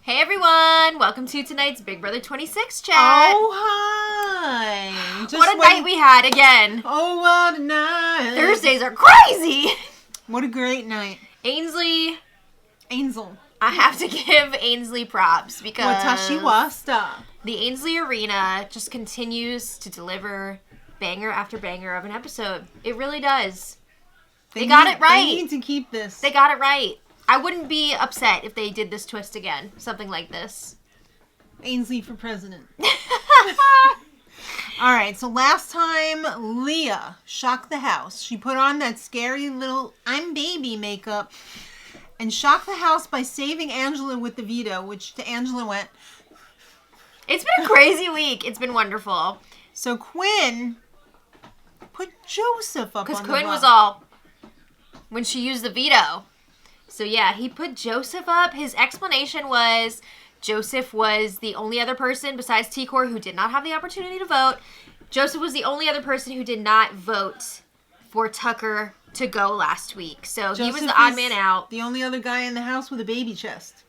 Hey everyone! Welcome to tonight's Big Brother 26 chat. Oh, hi! What a night we had again. Oh, what a night! Thursdays are crazy! What a great night. Ainsley. I have to give Ainsley props because Watashi wasta. The Ainsley Arena just continues to deliver banger after banger of an episode. It really does. They got it right. They need to keep this. They got it right. I wouldn't be upset if they did this twist again. Something like this. Ainsley for president. Alright, so last time, Leah shocked the house. She put on that scary little I'm baby makeup and shocked the house by saving Angela with the veto, which to Angela went. It's been a crazy week. It's been wonderful. So Quinn put Joseph up on the Because Quinn block. was all, when she used the veto. So yeah, he put Joseph up. His explanation was Joseph was the only other person besides T-Core who did not have the opportunity to vote. Joseph was the only other person who did not vote for Tucker to go last week. So Joseph he was the odd man out. The only other guy in the house with a baby chest.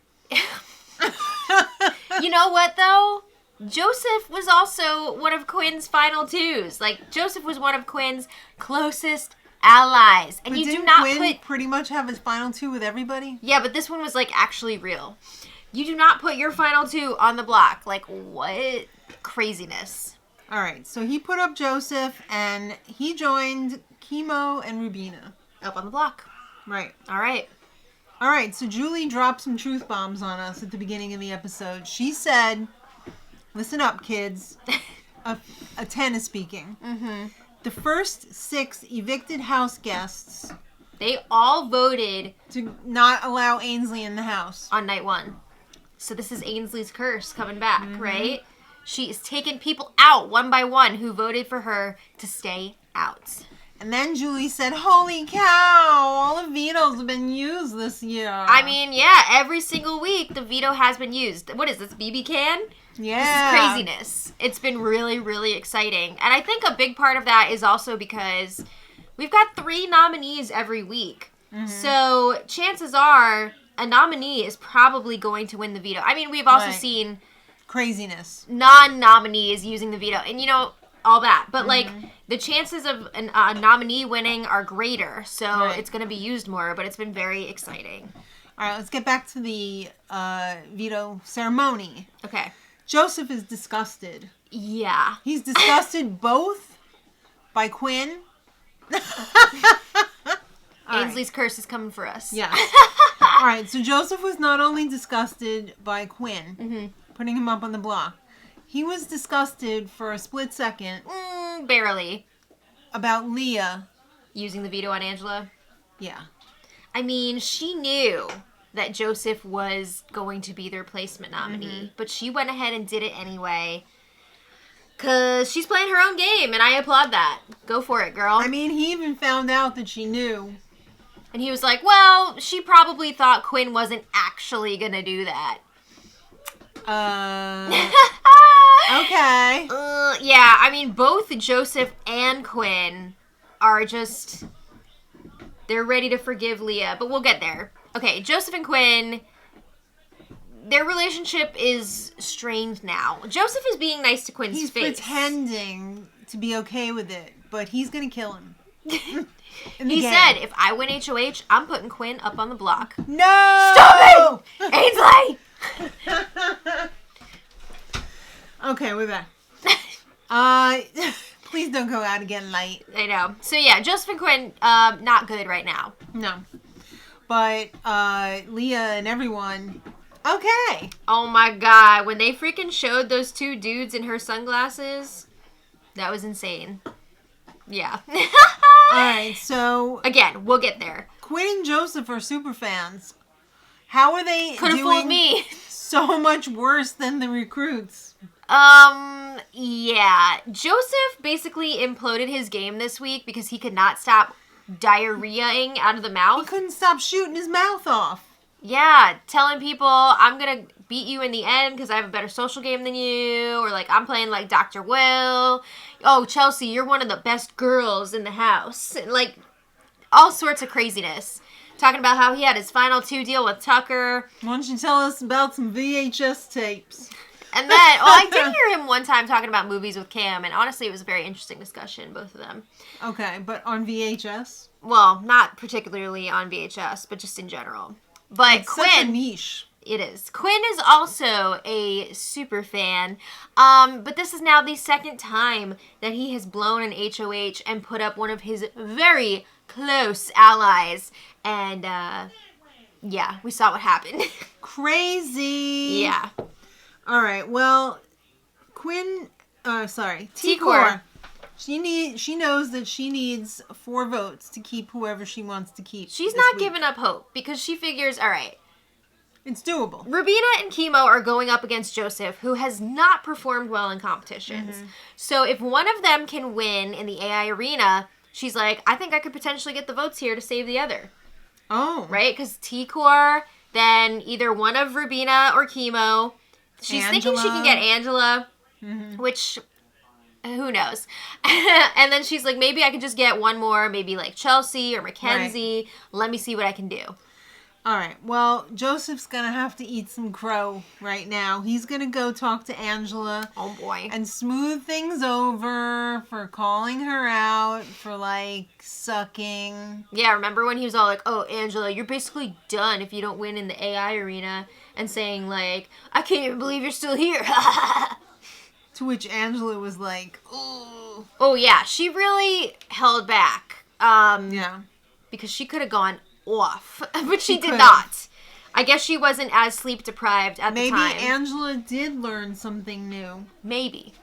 You know what, though? Joseph was also one of Quinn's final twos. Like, Joseph was one of Quinn's closest allies. And but you do didn't not Quinn put... pretty much have his final two with everybody? Yeah, but this one was, like, actually real. You do not put your final two on the block. Like, what craziness. All right, so he put up Joseph, and he joined Chemo and Rubina. Up on the block. Right. All right. All right, so Julie dropped some truth bombs on us at the beginning of the episode. She said, listen up, kids. A 10 is speaking. Mm-hmm. The first 6 evicted house guests... They all voted... to not allow Ainsley in the house. On night 1. So this is Ainsley's curse coming back, right? She is taking people out one by one who voted for her to stay out. And then Julie said, holy cow, all the vetoes have been used this year. I mean, yeah, every single week the veto has been used. What is this, BB can? Yeah. This is craziness. It's been really, really exciting. And I think a big part of that is also because we've got 3 nominees every week. Mm-hmm. So chances are a nominee is probably going to win the veto. I mean, we've also seen... craziness. Non-nominees using the veto. And, you know, all that. But, like, the chances of a nominee winning are greater. So it's going to be used more. But it's been very exciting. All right, let's get back to the veto ceremony. Okay. Joseph is disgusted. Yeah. He's disgusted both by Quinn. Ainsley's curse is coming for us. Yeah. All right, so Joseph was not only disgusted by Quinn, putting him up on the block, he was disgusted for a split second. Barely. About Leah. Using the veto on Angela? Yeah. I mean, she knew that Joseph was going to be the replacement nominee, but she went ahead and did it anyway. Because she's playing her own game, and I applaud that. Go for it, girl. I mean, he even found out that she knew. And he was like, well, she probably thought Quinn wasn't actually going to do that. Okay. Yeah, I mean, both Joseph and Quinn are just... They're ready to forgive Leah, but we'll get there. Okay, Joseph and Quinn, their relationship is strained now. Joseph is being nice to Quinn's face. He's pretending to be okay with it, but he's going to kill him. He said, if I win HOH, I'm putting Quinn up on the block. No! Stop it! Ainsley! Okay, we're back. Please don't go out again light. I know. So yeah, Joseph and Quinn, not good right now. No. But Leah and everyone, okay. Oh my god, when they freaking showed those 2 dudes in her sunglasses, that was insane. Yeah. Alright, so... Again, we'll get there. Quinn and Joseph are super fans. How are they Could've fooled me. So much worse than the recruits? Yeah. Joseph basically imploded his game this week because he could not stop diarrheaing out of the mouth. He couldn't stop shooting his mouth off. Yeah, telling people, I'm gonna beat you in the end because I have a better social game than you, or like, I'm playing like Dr. Will. Oh, Chelsea, you're one of the best girls in the house. And, like, all sorts of craziness. talking about how he had his final 2 deal with Tucker. Why don't you tell us about some VHS tapes? And then, I did hear him one time talking about movies with Cam, and honestly, it was a very interesting discussion, both of them. Okay, but on VHS? Well, not particularly on VHS, but just in general. But It's Quinn... such a niche. It is. Quinn is also a super fan, but this is now the second time that he has blown an HOH and put up one of his very close allies, and, yeah, we saw what happened. Crazy. Yeah. All right. Well, T-Core. She knows that she needs 4 votes to keep whoever she wants to keep. She's this not week. giving up hope because she figures, all right, It's doable. Rubina and Chemo are going up against Joseph, who has not performed well in competitions. Mm-hmm. So if one of them can win in the AI arena, she's like, I think I could potentially get the votes here to save the other. Oh. Right? Because T-Core, then either one of Rubina or Chemo. She's thinking she can get Angela, which, who knows? And then she's like, maybe I could just get one more, maybe like Chelsea or Mackenzie. Right. Let me see what I can do. All right. Well, Joseph's going to have to eat some crow right now. He's going to go talk to Angela. Oh, boy. And smooth things over for calling her out, for, like, sucking. Yeah, remember when he was all like, oh, Angela, you're basically done if you don't win in the AI arena. And saying, like, I can't even believe you're still here. To which Angela was like, ooh. Oh, yeah. She really held back. Yeah. Because she could have gone off, but she did could've. not. I guess she wasn't as sleep deprived at the time. Maybe Angela did learn something new. Maybe.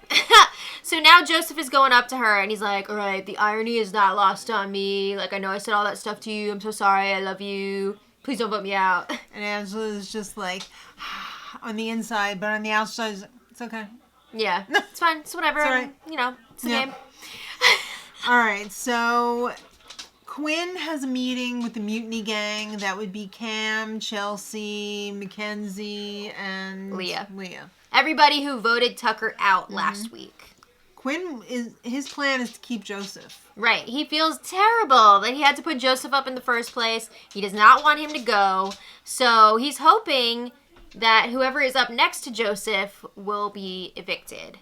So now Joseph is going up to her and he's like, all right, the irony is not lost on me. Like, I know I said all that stuff to you. I'm so sorry. I love you. Please don't vote me out. And Angela is just like, on the inside, but on the outside, it's okay. Yeah. It's fine. It's whatever. It's all right. You know, it's a game. All right. So Quinn has a meeting with the Mutiny Gang. That would be Cam, Chelsea, Mackenzie, and Leah. Leah. Everybody who voted Tucker out last week. His plan is to keep Joseph. Right. He feels terrible that he had to put Joseph up in the first place. He does not want him to go. So he's hoping that whoever is up next to Joseph will be evicted.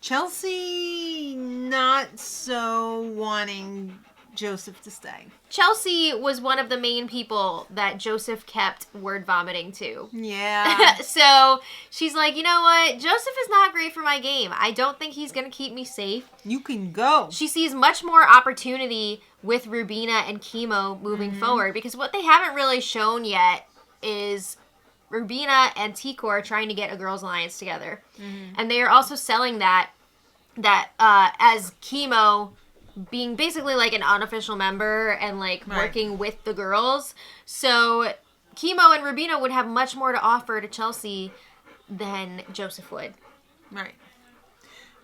Chelsea not so wanting Joseph to stay. Chelsea was one of the main people that Joseph kept word vomiting to. Yeah. So she's like, you know what? Joseph is not great for my game. I don't think he's going to keep me safe. You can go. She sees much more opportunity with Rubina and Chemo moving forward because what they haven't really shown yet is Rubina and T-Core trying to get a girls' alliance together. And they are also selling that as Chemo being basically like an unofficial member and like working with the girls. So Chemo and Rubina would have much more to offer to Chelsea than Joseph would. Right.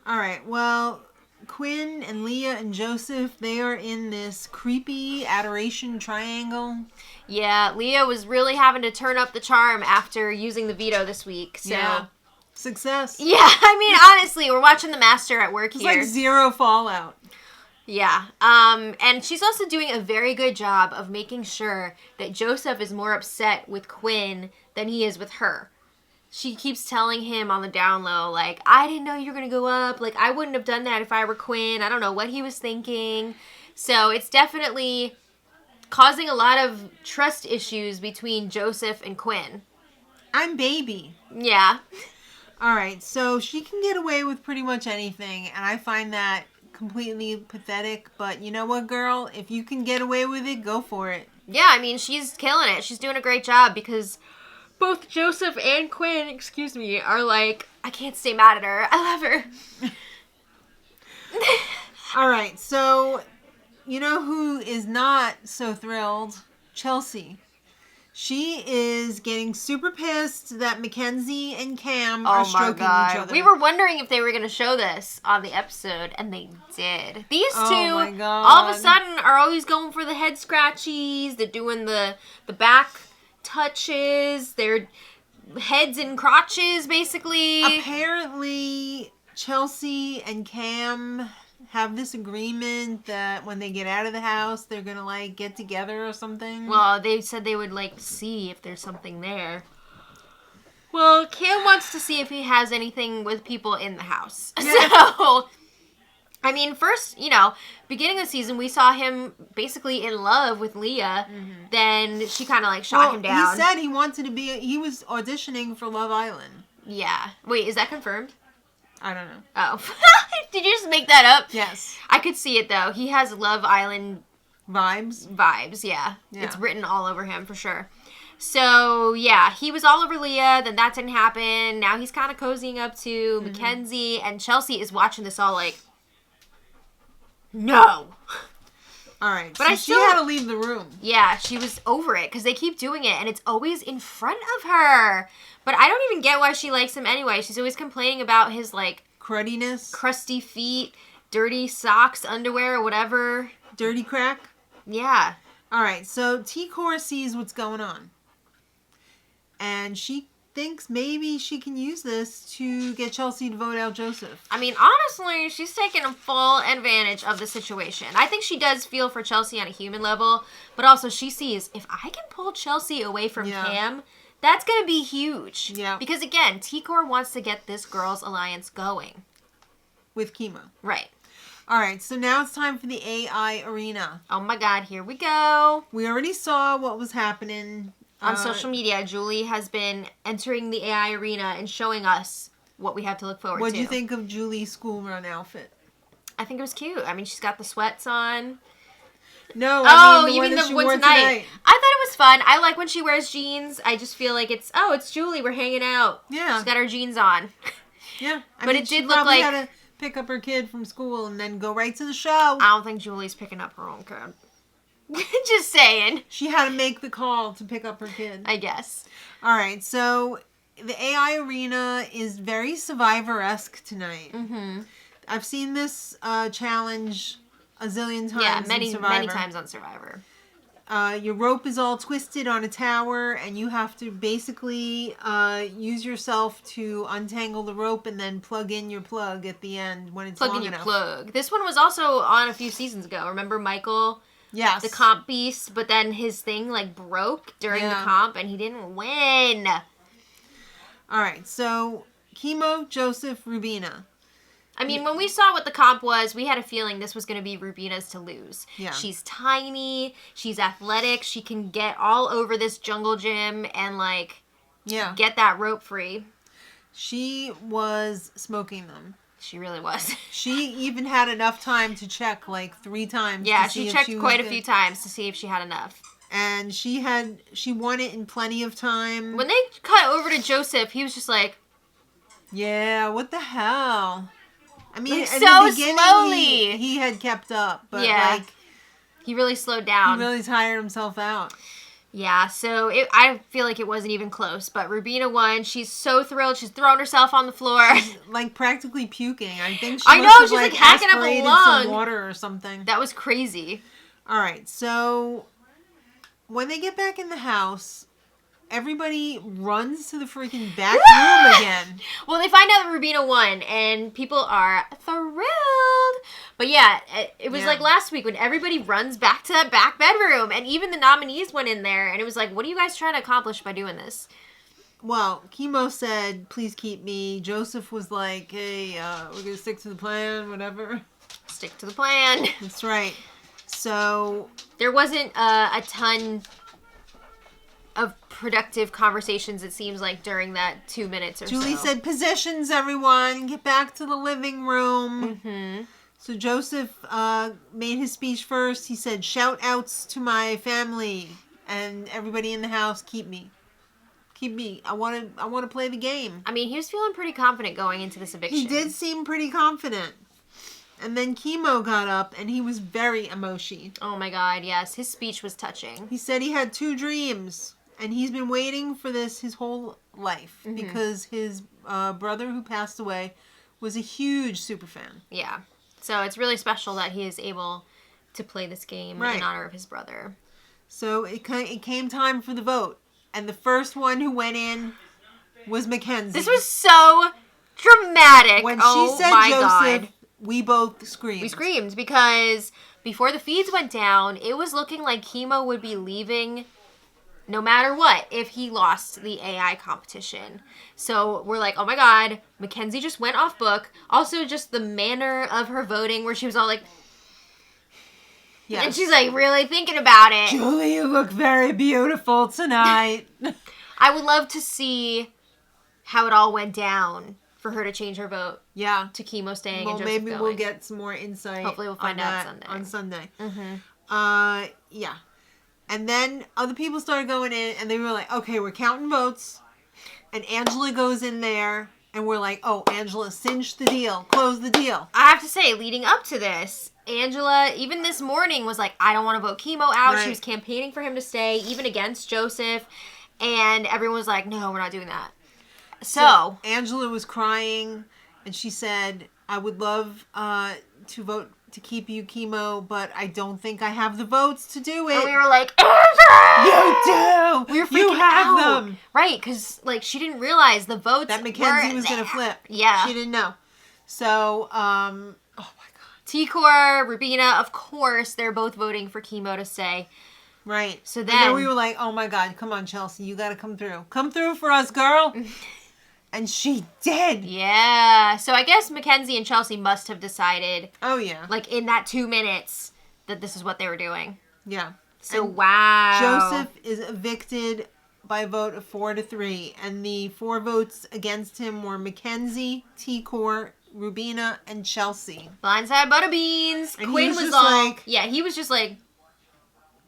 All right. Well, Quinn and Leah and Joseph, they are in this creepy adoration triangle. Yeah, Leah was really having to turn up the charm after using the veto this week. So. Yeah. Success. Yeah, I mean, honestly, we're watching the master at work here. It's like zero fallout. Yeah, and she's also doing a very good job of making sure that Joseph is more upset with Quinn than he is with her. She keeps telling him on the down low, like, I didn't know you were going to go up. Like, I wouldn't have done that if I were Quinn. I don't know what he was thinking. So it's definitely causing a lot of trust issues between Joseph and Quinn. I'm baby. Yeah. All right, so she can get away with pretty much anything, and I find that completely pathetic, but you know what, girl? If you can get away with it, go for it. Yeah, I mean, she's killing it. She's doing a great job because both Joseph and Quinn, are like, I can't stay mad at her. I love her. All right, so you know who is not so thrilled? Chelsea. She is getting super pissed that Mackenzie and Cam are stroking each other. We were wondering if they were going to show this on the episode, and they did. These two, my God, all of a sudden, are always going for the head scratchies. They're doing the back touches. They're heads and crotches, basically. Apparently, Chelsea and Cam have this agreement that when they get out of the house, they're gonna like get together or something? Well, they said they would like see if there's something there. Well, Cam wants to see if he has anything with people in the house. Yeah. So, I mean, first, beginning of the season, we saw him basically in love with Leah. Mm-hmm. Then she kind of like shot him down. He said he wanted to be, he was auditioning for Love Island. Yeah. Wait, is that confirmed? I don't know. Oh. Did you just make that up? Yes. I could see it, though. He has Love Island vibes, yeah. It's written all over him, for sure. So, yeah, he was all over Leah, then that didn't happen. Now he's kind of cozying up to Mackenzie, and Chelsea is watching this all like, no. All right, but she had to leave the room. Yeah, she was over it, because they keep doing it, and it's always in front of her. But I don't even get why she likes him anyway. She's always complaining about his, like... crudiness. Crusty feet, dirty socks, underwear, whatever. Dirty crack? Yeah. All right, so T-Core sees what's going on. And she thinks maybe she can use this to get Chelsea to vote out Joseph. I mean, honestly, she's taking a full advantage of the situation. I think she does feel for Chelsea on a human level, but also she sees, if I can pull Chelsea away from Cam, that's going to be huge. Yeah. Because, again, T-Core wants to get this girls' alliance going. With chemo. Right. All right, so now it's time for the AI arena. Oh, my God, here we go. We already saw what was happening. On social media, Julie has been entering the AI arena and showing us what we have to look forward to. What do you think of Julie's school run outfit? I think it was cute. I mean, she's got the sweats on. No, I mean, you mean the one tonight? I thought it was fun. I like when she wears jeans. I just feel like it's Julie. We're hanging out. Yeah. She's got her jeans on. Yeah. But it did look like... had to pick up her kid from school and then go right to the show. I don't think Julie's picking up her own kid. Just saying. She had to make the call to pick up her kid. I guess. All right, so the AI arena is very Survivor-esque tonight. Mm-hmm. I've seen this challenge a zillion times. Yeah, many times on Survivor. Your rope is all twisted on a tower, and you have to basically use yourself to untangle the rope and then plug in your plug at the end when it's long enough. Plug. This one was also on a few seasons ago. Remember Michael? Yes. The comp beast, but then his thing like broke during the comp and he didn't win. All right, so Chemo, Joseph, Rubina. I mean, when we saw what the comp was, we had a feeling this was going to be Rubina's to lose. Yeah. She's tiny, she's athletic, she can get all over this jungle gym and like get that rope free. She was smoking them. She really was. She even had enough time to check like 3 times. Yeah, she checked quite a few times to see if she had enough. And she won it in plenty of time. When they cut over to Joseph, he was just like, yeah, what the hell? I mean, like, so slowly. He had kept up, but he really slowed down. He really tired himself out. Yeah, so I feel like it wasn't even close, but Rubina won. She's so thrilled. She's throwing herself on the floor. She's like practically puking. I think she's like hacking up a lung. Some water or something. That was crazy. All right, so when they get back in the house, everybody runs to the freaking back room again. Well, they find out that Rubina won, and people are thrilled. But yeah, it was like last week when everybody runs back to that back bedroom, and even the nominees went in there, and it was like, what are you guys trying to accomplish by doing this? Well, Chemo said, please keep me. Joseph was like, hey, we're going to stick to the plan, whatever. Stick to the plan. That's right. So there wasn't a ton of productive conversations, it seems like, during that 2 minutes or so. Julie said, positions, everyone. Get back to the living room. Mm-hmm. So Joseph made his speech first. He said, shout outs to my family and everybody in the house. Keep me. Keep me. I want to play the game. I mean, he was feeling pretty confident going into this eviction. He did seem pretty confident. And then Chemo got up and he was very emotional. Oh my God, yes. His speech was touching. He said he had 2 dreams. And he's been waiting for this his whole life. Mm-hmm. Because his brother who passed away was a huge super fan. Yeah. So it's really special that he is able to play this game in honor of his brother. So it came time for the vote. And the first one who went in was Mackenzie. This was so dramatic. When she said Joseph, we both screamed. We screamed because before the feeds went down, it was looking like Chemo would be leaving no matter what if he lost the AI competition. So we're like, oh my God, Mackenzie just went off book. Also, just the manner of her voting where she was all like, Yes. and she's like really thinking about it. Julie, you look very beautiful tonight. I would love to see how it all went down for her to change her vote. Yeah. To Chemo staying Well, and Joseph maybe going. we'll get some more insight. Hopefully we'll find out Sunday. On Sunday. Mm-hmm. Yeah. And then other people started going in, and they were like, okay, we're counting votes. And Angela goes in there, and we're like, oh, Angela cinched the deal. Close the deal. I have to say, leading up to this, Angela, even this morning, was like, I don't want to vote Chemo out. Right. She was campaigning for him to stay, even against Joseph. And everyone was like, no, we're not doing that. So Angela was crying, and she said, I would love to vote to keep you, Chemo, but I don't think I have the votes to do it. and we were like, Angela! You do! We were freaking You have out. them! Right, because, like, she didn't realize the votes That Mackenzie were was going to there. flip. Yeah. She didn't know. So, oh my God. T-Core, Rubina, of course, they're both voting for Chemo to stay. Right. So And then we were like, oh my God, come on, Chelsea, you got to come through. Come through for us, girl. And she did. yeah. So I guess Mackenzie and Chelsea must have decided, Oh, yeah. like, in that 2 minutes, that this is what they were doing. Yeah. So, And wow. Joseph is evicted by a vote of 4-3. And the 4 votes against him were Mackenzie, T-Core, Rubina, and Chelsea. Blindside Butterbeans. And he Quinn was was just all... like- yeah, he was just like...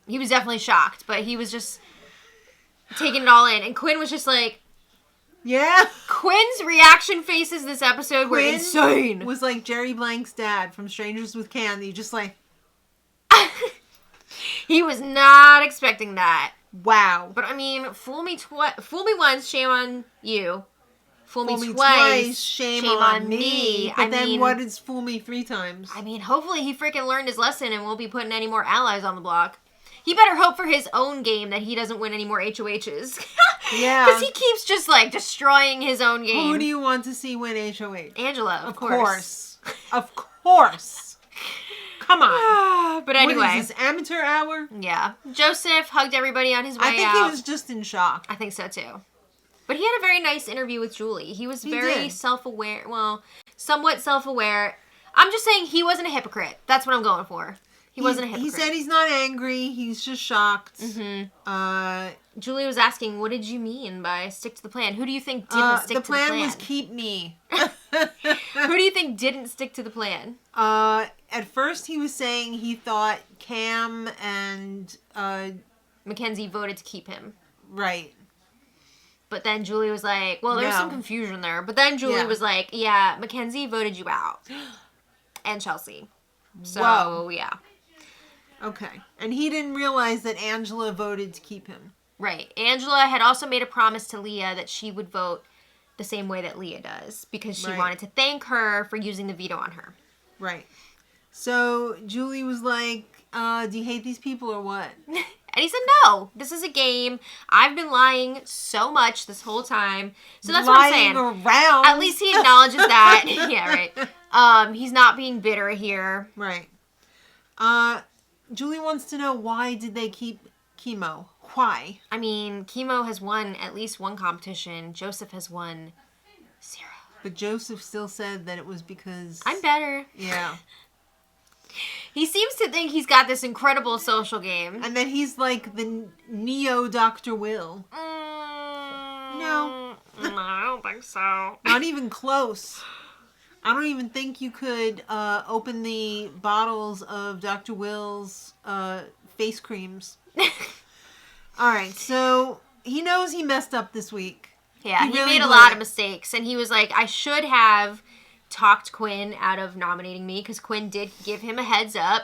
He was definitely shocked, but he was just taking it all in. And Quinn was just like... Yeah. Quinn's reaction faces this episode were Quinn insane. was like Jerry Blank's dad from Strangers with Candy. Just like, He was not expecting that. wow. But I mean, fool me once, shame on you. Fool me Fool me twice, shame on me. But I then mean, what is fool me 3 times? I mean, hopefully he freaking learned his lesson and won't be putting any more allies on the block. He better hope for his own game that he doesn't win any more HOHs. Yeah. Because he keeps just, like, destroying his own game. Who do you want to see win HOH? Angela, of Of course. course. Of course. Come on. But anyway. What is this, amateur hour? Yeah. Joseph hugged everybody on his way I think out. he was just in shock. I think so, too. But he had a very nice interview with Julie. He was He very did. self-aware. Well, somewhat self-aware. I'm just saying he wasn't a hypocrite. That's what I'm going for. He wasn't a hypocrite. He said he's not angry. He's just shocked. Mm-hmm. Julie was asking, what did you mean by stick to the plan? Who do you think didn't stick to the plan? The plan was keep me. Who do you think didn't stick to the plan? At first he was saying he thought Cam and Mackenzie voted to keep him. right. But then Julie was like, well, there's No. some confusion there. But then Julie Yeah. was like, yeah, Mackenzie voted you out. And Chelsea. So, Whoa. yeah. Okay. And he didn't realize that Angela voted to keep him. Right. Angela had also made a promise to Leah that she would vote the same way that Leah does. Because she Right. wanted to thank her for using the veto on her. Right. So Julie was like, do you hate these people or what? And he said, no, this is a game. I've been lying so much this whole time. So that's what I'm saying. around. At least he acknowledges that. Yeah, right. He's not being bitter here. Right. Julie wants to know, why did they keep Chemo? Why? I mean, Chemo has won at least one competition. Joseph has won 0. But Joseph still said that it was because... I'm better. Yeah. He seems to think he's got this incredible social game. And then he's like the Neo Dr. Will. No, I don't think so. Not even close. I don't even think you could open the bottles of Dr. Will's face creams. All right, so he knows he messed up this week. Yeah, he really made a blew lot it. of mistakes. And he was like, I should have talked Quinn out of nominating me because Quinn did give him a heads up.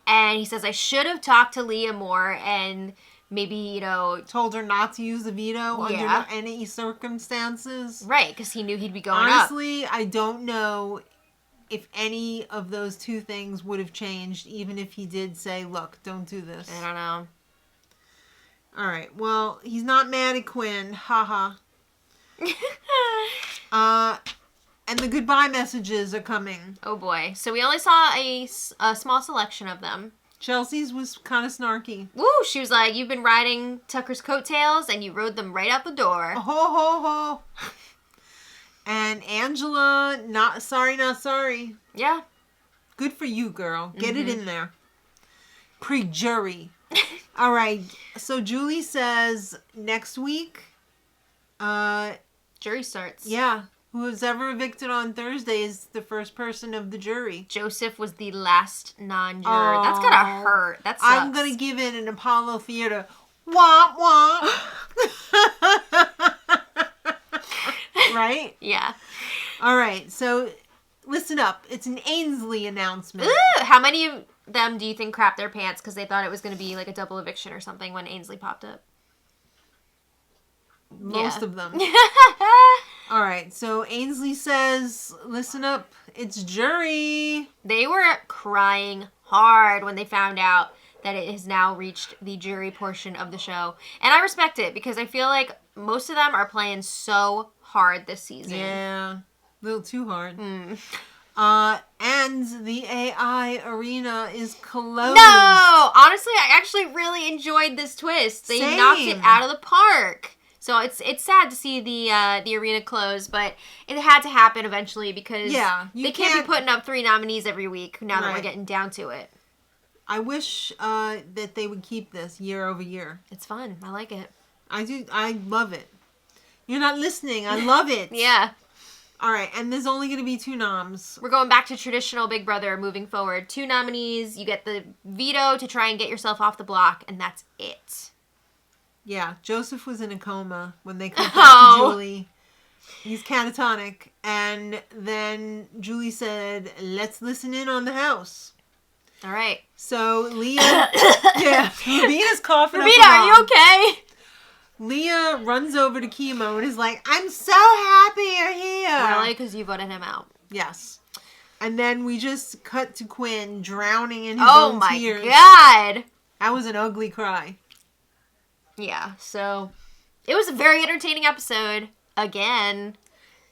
And he says, I should have talked to Leah more and maybe, you know... Told her not to use the veto Yeah. under any circumstances. Right, because he knew he'd be going up. Honestly, I don't know if any of those 2 things would have changed, even if he did say, look, don't do this. I don't know. All right, well, he's not mad at Quinn. Haha. And the goodbye messages are coming. Oh boy. So we only saw a small selection of them. Chelsea's was kind of snarky. Woo! She was like, you've been riding Tucker's coattails and you rode them right out the door. Ho, ho, ho. And Angela, not sorry, not sorry. Yeah. Good for you, girl. Get it in there. Pre-jury. All right. So Julie says next week. Jury starts. Yeah. Who's ever evicted on Thursday is the first person of the jury. Joseph was the last non-juror. That's gotta hurt. That sucks. I'm gonna give it an Apollo Theater. Wah, wah. Right? Yeah. All right. So listen up. It's an Ainsley announcement. Ooh, how many of them do you think crapped their pants because they thought it was going to be like a double eviction or something when Ainsley popped up? Most of them. All right. So Ainsley says, listen up. It's jury. They were crying hard when they found out that it has now reached the jury portion of the show. And I respect it because I feel like most of them are playing so hard this season. Yeah. A little too hard. And the AI arena is closed. No! Honestly, I actually really enjoyed this twist. They knocked it out of the park. So it's sad to see the arena close, but it had to happen eventually because they can't be putting up 3 nominees every week now that we're getting down to it. I wish that they would keep this year over year. It's fun. I like it. I do. I love it. You're not listening. I love it. Yeah. All right, and there's only going to be 2 noms. We're going back to traditional Big Brother moving forward. 2 nominees. You get the veto to try and get yourself off the block, and that's it. Yeah, Joseph was in a coma when they come back to Julie. He's catatonic. And then Julie said, let's listen in on the house. All right. So Leah, Rabina's coughing. Rabina, are you okay? Leah runs over to Chemo and is like, I'm so happy you're here. Really? Because you voted him out. Yes. And then we just cut to Quinn drowning in his own tears. Oh my God. That was an ugly cry. Yeah, so it was a very entertaining episode. Again.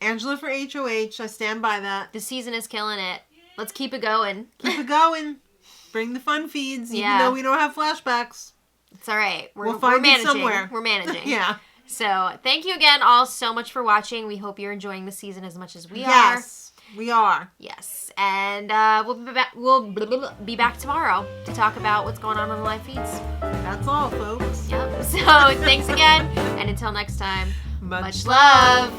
Angela for HOH. I stand by that. The season is killing it. Let's keep it going. Keep it going. Bring the fun feeds, even though we don't have flashbacks. It's all right. We'll find managing. it somewhere. We're managing. Yeah. So thank you again all so much for watching. We hope you're enjoying the season as much as we are. Yes, we are. Yes. And we'll be back tomorrow to talk about what's going on the live feeds. That's all, folks. Yep. So thanks again. And until next time, Much love.